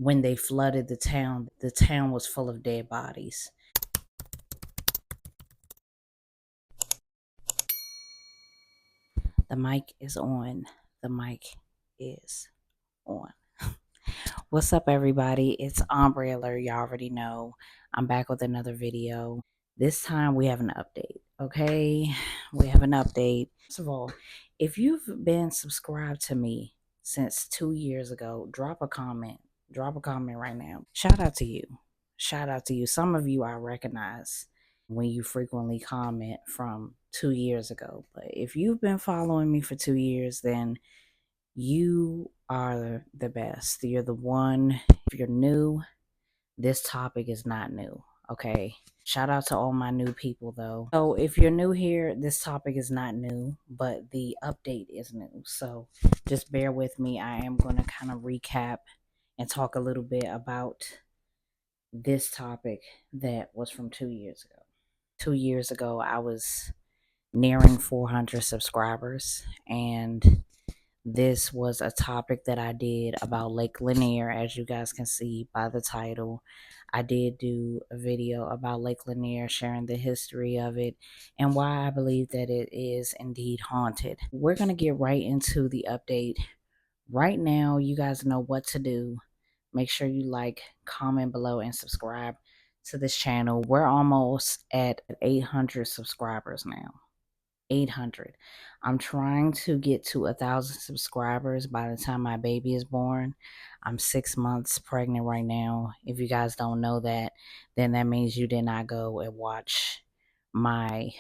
when they flooded the town was full of dead bodies. The mic is on. The mic is on. What's up, everybody? It's Ombre Alert. Y'all already know. I'm back with another video. This time we have an update, okay? We have an update. First of all, if you've been subscribed to me since 2 years ago, drop a comment. Drop a comment right now. Shout out to you. Shout out to you. Some of you I recognize when you frequently comment from 2 years ago. But if you've been following me for 2 years, then you are the best. You're the one. If you're new, this topic is not new. Okay. Shout out to all my new people though. So if you're new here, this topic is not new, but the update is new. So just bear with me. I am going to kind of recap and talk a little bit about this topic that was from 2 years ago. 2 years ago, I was nearing 400 subscribers, and this was a topic that I did about Lake Lanier, as you guys can see by the title. I did do a video about Lake Lanier, sharing the history of it and why I believe that it is indeed haunted. We're going to get right into the update. Right now, you guys know what to do. Make sure you like, comment below, and subscribe to this channel. We're almost at 800 subscribers now. 800. I'm trying to get to 1,000 subscribers by the time my baby is born. I'm 6 months pregnant right now. If you guys don't know that, then that means you did not go and watch my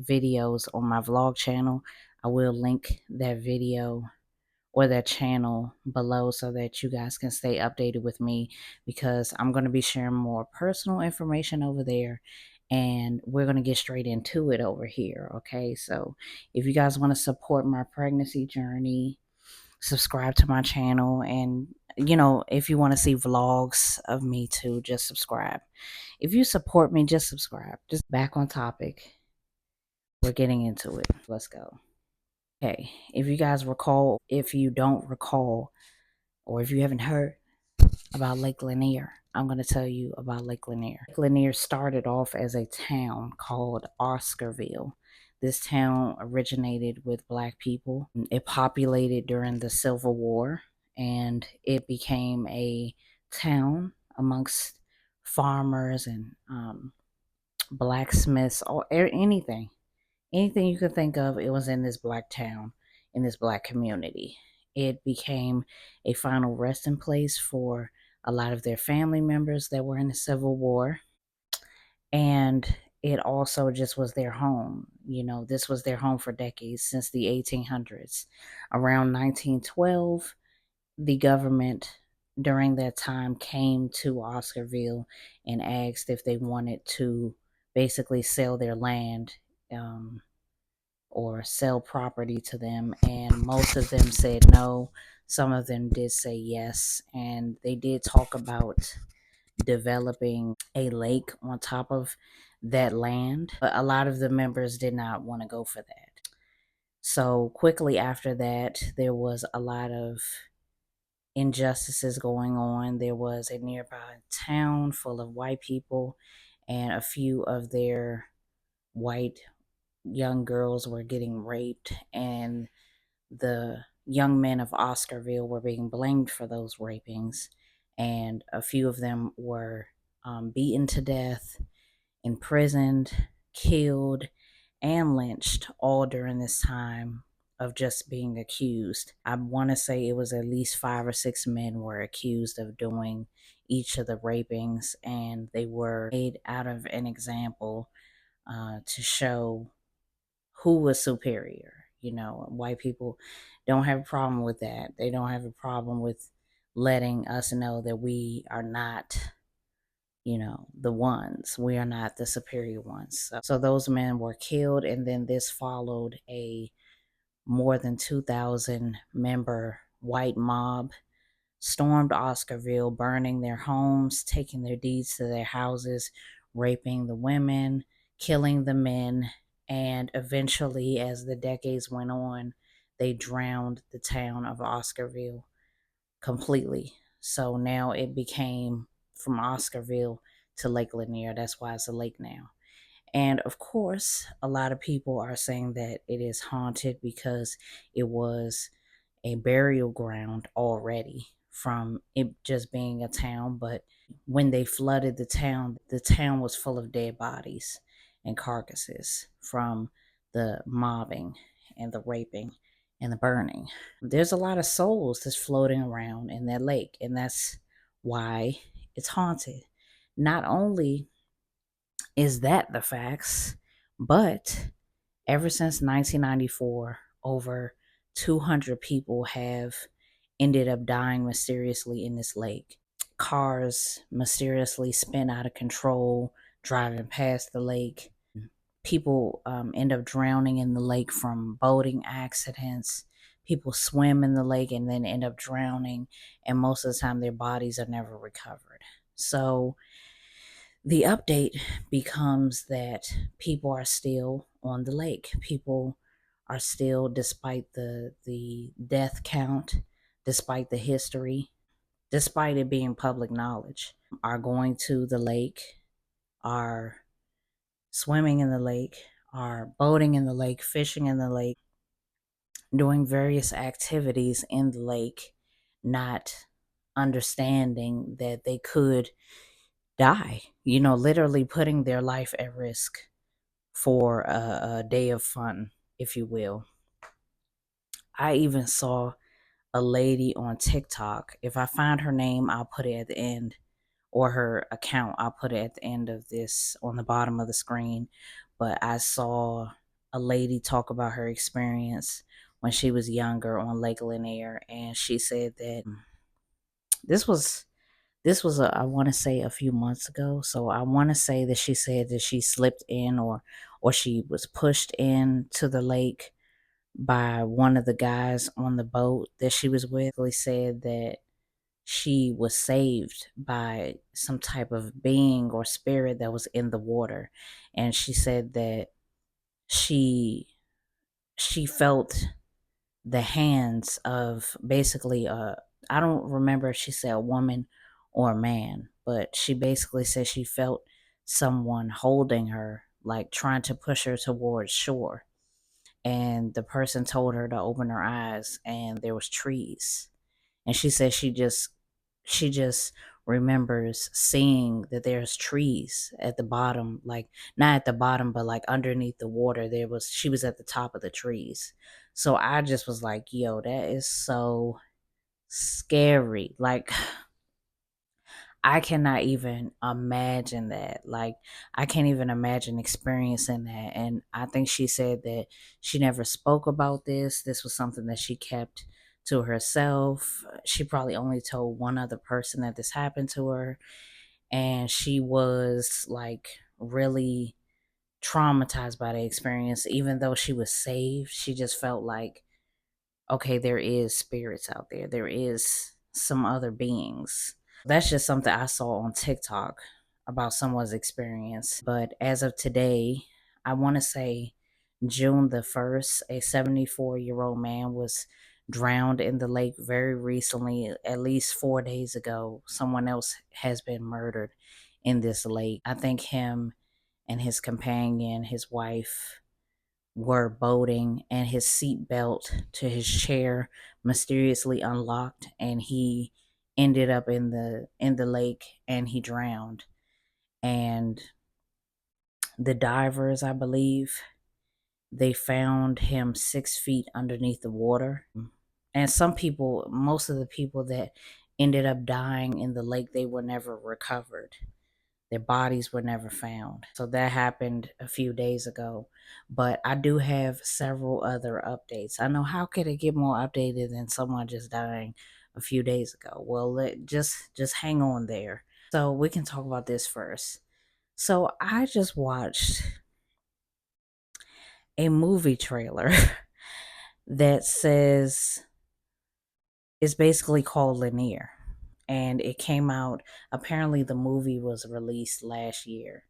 videos on my vlog channel. I will link that video or that channel below so that you guys can stay updated with me, because I'm going to be sharing more personal information over there, and we're going to get straight into it over here. Okay, so if you guys want to support my pregnancy journey, subscribe to my channel, and if you want to see vlogs of me too, just subscribe. If you support me, just subscribe. Just back on topic, we're getting into it. Let's go. Okay, if you guys recall, if you don't recall, or if you haven't heard about Lake Lanier, I'm going to tell you about Lake Lanier. Lake Lanier started off as a town called Oscarville. This town originated with black people. It populated during the Civil War, and it became a town amongst farmers and blacksmiths, or anything you could think of. It was in this black town, in this black community. It became a final resting place for a lot of their family members that were in the Civil War. And it also just was their home. This was their home for decades, since the 1800s. Around 1912, the government during that time came to Oscarville and asked if they wanted to basically sell their land, or sell property to them, and most of them said no. Some of them did say yes, and they did talk about developing a lake on top of that land, but a lot of the members did not want to go for that. So quickly after that, there was a lot of injustices going on. There was a nearby town full of white people, and a few of their white young girls were getting raped, and the young men of Oscarville were being blamed for those rapings, and a few of them were beaten to death, imprisoned, killed, and lynched, all during this time of just being accused. I want to say it was at least 5 or 6 men were accused of doing each of the rapings, and they were made out of an example to show who was superior. White people don't have a problem with that. They don't have a problem with letting us know that we are not, the ones. We are not the superior ones. So those men were killed, and then this followed a more than 2,000 member white mob stormed Oscarville, burning their homes, taking their deeds to their houses, raping the women, killing the men, and eventually, as the decades went on, they drowned the town of Oscarville completely. So now it became from Oscarville to Lake Lanier. That's why it's a lake now. And of course, a lot of people are saying that it is haunted because it was a burial ground already from it just being a town. But when they flooded the town was full of dead bodies and carcasses from the mobbing and the raping and the burning. There's a lot of souls that's floating around in that lake, and that's why it's haunted. Not only is that the facts, but ever since 1994, over 200 people have ended up dying mysteriously in this lake. Cars mysteriously spin out of control driving past the lake. People end up drowning in the lake from boating accidents. People swim in the lake and then end up drowning, and most of the time their bodies are never recovered. So the update becomes that people are still on the lake. People are still, despite the death count, despite the history, despite it being public knowledge, are going to the lake, are swimming in the lake, are boating in the lake, fishing in the lake, doing various activities in the lake, not understanding that they could die, literally putting their life at risk for a day of fun, if you will. I even saw a lady on TikTok. If I find her name, I'll put it at the end, or her account, I'll put it at the end of this on the bottom of the screen. But I saw a lady talk about her experience when she was younger on Lake Lanier, and she said that this was I want to say a few months ago. So I want to say that she said that she slipped in, or she was pushed into the lake by one of the guys on the boat that she was with. They said that she was saved by some type of being or spirit that was in the water, and she said that she she felt the hands of basically I don't remember if she said a woman or a man, but she basically said she felt someone holding her, like trying to push her towards shore. And the person told her to open her eyes, and there was trees. And she said she just remembers seeing that there's trees at the bottom, like not at the bottom, but like underneath the water. She was at the top of the trees. So I just was like, yo, that is so scary. Like, I cannot even imagine that. Like, I can't even imagine experiencing that. And I think she said that she never spoke about this. This was something that she kept to herself. She probably only told one other person that this happened to her. And she was like really traumatized by the experience. Even though she was saved, she just felt like, okay, there is spirits out there. There is some other beings. That's just something I saw on TikTok about someone's experience. But as of today, I want to say June the 1st, a 74-year-old man was drowned in the lake very recently. At least 4 days ago, someone else has been murdered in this lake. I think him and his companion, his wife, were boating, and his seat belt to his chair mysteriously unlocked, and he ended up in the lake, and he drowned. And the divers, I believe, they found him 6 feet underneath the water. And most of the people that ended up dying in the lake, they were never recovered. Their bodies were never found. So that happened a few days ago. But I do have several other updates. I know, how could it get more updated than someone just dying a few days ago? Well, just hang on there. So we can talk about this first. So I just watched a movie trailer that says it's basically called Lanier. And it came out, apparently the movie was released last year.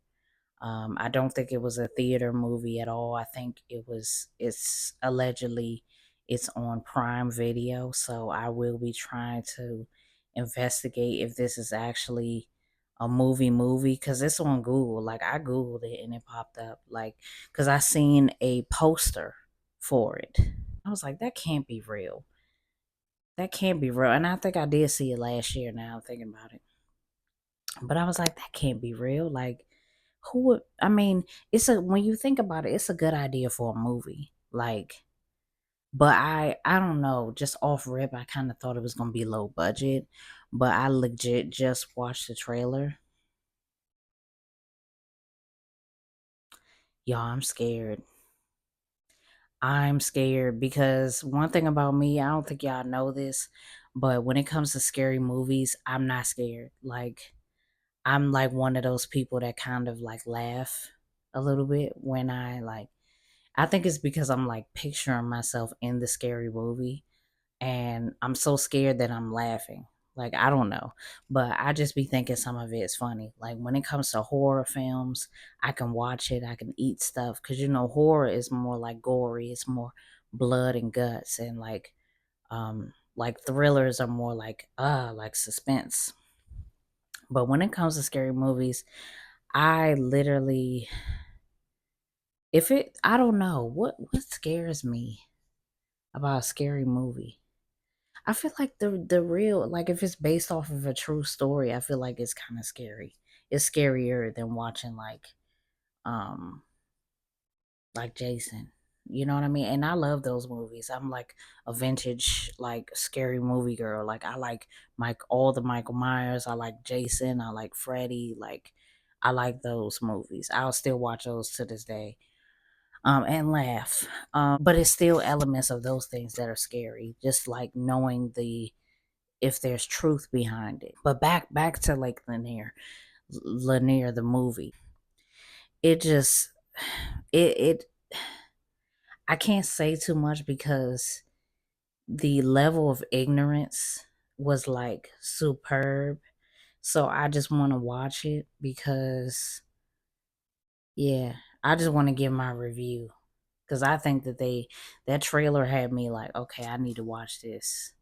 I don't think it was a theater movie at all. I think it's allegedly it's on Prime Video. So I will be trying to investigate if this is actually a movie because it's on Google. Like I googled it and it popped up. Like because I seen a poster for it. I was like, that can't be real. That can't be real. And I think I did see it last year. Now I'm thinking about it, but I was like, that can't be real. Like who would? I mean, it's a when you think about it, it's a good idea for a movie. Like but I don't know, just off rip, I kind of thought it was gonna be low budget, but I legit just watched the trailer. Y'all, I'm scared. I'm scared because one thing about me, I don't think y'all know this, but when it comes to scary movies, I'm not scared. Like I'm like one of those people that kind of like laugh a little bit when I think it's because I'm like picturing myself in the scary movie and I'm so scared that I'm laughing. Like I don't know, but I just be thinking some of it is funny. Like when it comes to horror films, I can watch it, I can eat stuff because horror is more like gory, it's more blood and guts, and like thrillers are more like suspense. But when it comes to scary movies, I literally, if it, I don't know what scares me about a scary movie. I feel like the real like if it's based off of a true story, I feel like it's kind of scary. It's scarier than watching um like Jason. You know what I mean? And I love those movies. I'm like a vintage like scary movie girl. Like I like Mike all the Michael Myers. I like Jason. I like Freddy. Like I like those movies. I'll still watch those to this day. And laugh. But it's still elements of those things that are scary. Just like knowing the if there's truth behind it. But back to Lake Lanier, Lanier the movie. It just it I can't say too much because the level of ignorance was like superb. So I just want to watch it because yeah, I just want to give my review because I think that trailer had me like, okay, I need to watch this.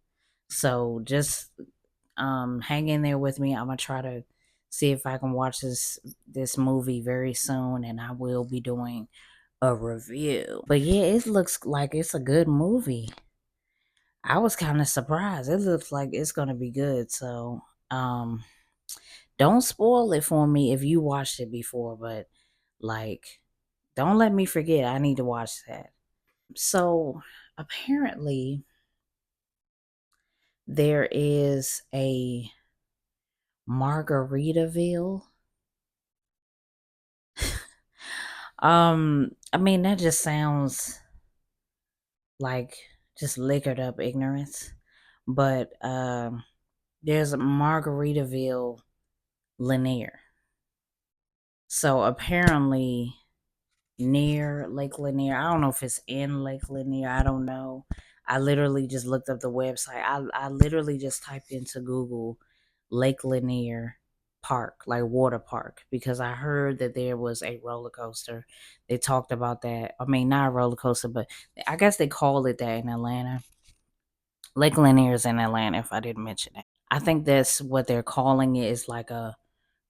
So just hang in there with me. I'm gonna try to see if I can watch this movie very soon, and I will be doing a review. But yeah, it looks like it's a good movie. I was kind of surprised. It looks like it's gonna be good. So um, don't spoil it for me if you watched it before, but like, don't let me forget. I need to watch that. So apparently, there is a Margaritaville. I mean that just sounds like just liquored up ignorance. But there's a Margaritaville Lanier. So apparently near Lake Lanier. I don't know if it's in Lake Lanier. I don't know. I literally just looked up the website. I literally just typed into Google Lake Lanier Park, like water park, because I heard that there was a roller coaster. They talked about that. I mean, not a roller coaster, but I guess they call it that in Atlanta. Lake Lanier is in Atlanta, if I didn't mention that. I think that's what they're calling it is like a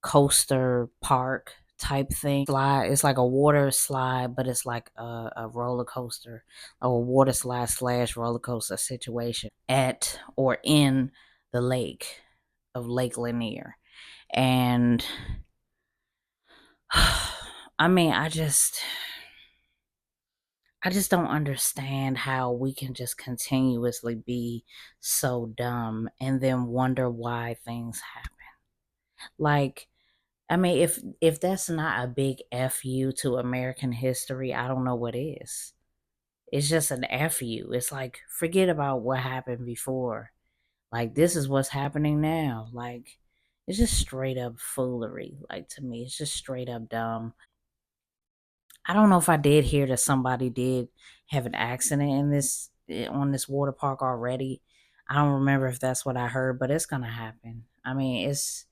coaster park type thing. Slide. It's like a water slide, but it's like a roller coaster, a water slide slash roller coaster situation at or in the lake of Lake Lanier. And I mean, I just don't understand how we can just continuously be so dumb and then wonder why things happen. Like I mean, if that's not a big fu to American history, I don't know what is. It's just an fu. It's like forget about what happened before. Like this is what's happening now. Like it's just straight up foolery. Like to me, it's just straight up dumb. I don't know if I did hear that somebody did have an accident in this on this water park already. I don't remember if that's what I heard, but it's gonna happen. I mean, it's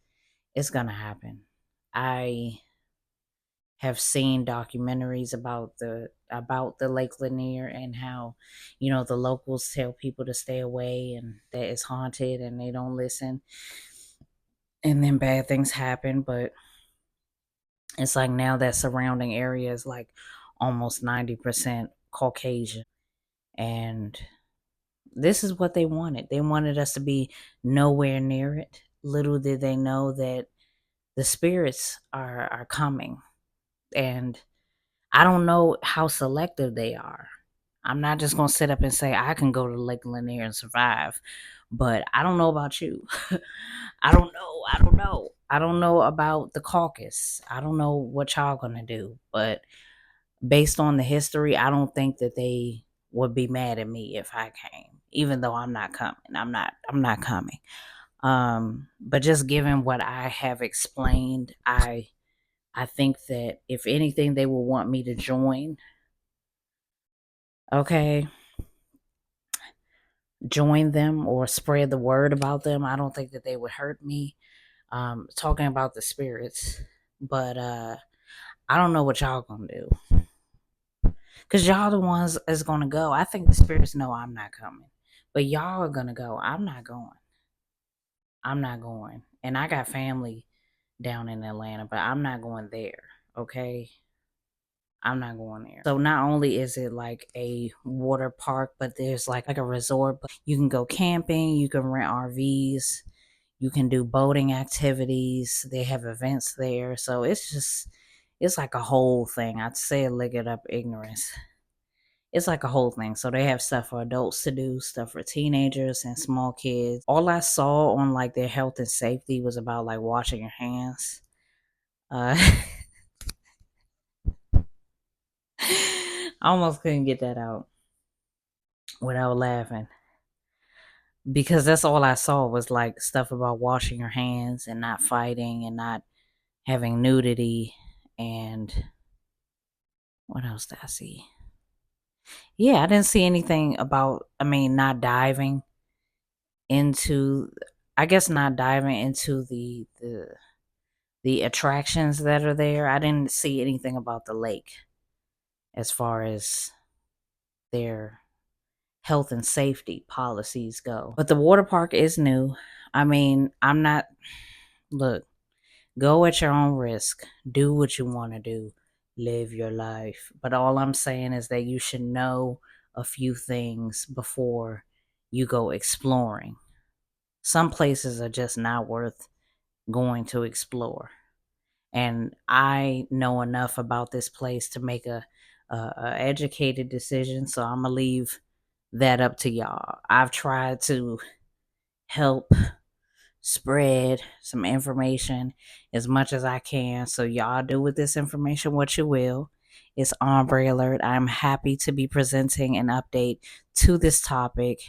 gonna happen. I have seen documentaries about about the Lake Lanier and how, the locals tell people to stay away and that it's haunted and they don't listen. And then bad things happen. But it's like now that surrounding area is like almost 90% Caucasian. And this is what they wanted. They wanted us to be nowhere near it. Little did they know that the spirits are coming. And I don't know how selective they are. I'm not just going to sit up and say I can go to Lake Lanier and survive, but I don't know about you. I don't know. I don't know. I don't know about the caucus. I don't know what y'all going to do, but based on the history, I don't think that they would be mad at me if I came, even though I'm not coming. I'm not coming. But just given what I have explained, I think that if anything, they will want me to join. Okay. Join them or spread the word about them. I don't think that they would hurt me. Talking about the spirits. But I don't know what y'all gonna do. Cause y'all the ones is gonna go. I think the spirits know I'm not coming. But y'all are gonna go. I'm not going. I'm not going. And I got family down in Atlanta, but I'm not going there. Okay. I'm not going there. So not only is it like a water park, but there's like a resort. You can go camping, you can rent RVs, you can do boating activities. They have events there. So it's like a whole thing. I'd say lick it up ignorance. It's like a whole thing. So they have stuff for adults to do, stuff for teenagers and small kids. All I saw on like their health and safety was about like washing your hands. I almost couldn't get that out without laughing. Because that's all I saw was like stuff about washing your hands and not fighting and not having nudity. And what else did I see? Yeah, I didn't see anything about, not diving into, I guess not diving into the attractions that are there. I didn't see anything about the lake as far as their health and safety policies go. But the water park is new. I'm not, look, go at your own risk. Do what you want to do. Live your life. But all I'm saying is that you should know a few things before you go exploring. Some places are just not worth going to explore. And I know enough about this place to make a educated decision. So I'm gonna leave that up to y'all. I've tried to help spread some information as much as I can. So y'all do with this information what you will. It's Ombre Alert. I'm happy to be presenting an update to this topic.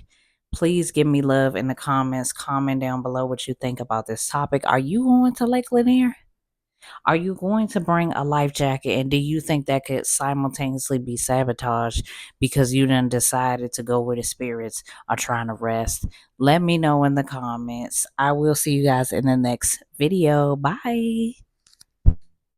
Please give me love in the comments. Comment down below what you think about this topic. Are you going to Lake Lanier? Are you going to bring a life jacket? And do you think that could simultaneously be sabotaged because you done decided to go where the spirits are trying to rest? Let me know in the comments. I will see you guys in the next video. Bye.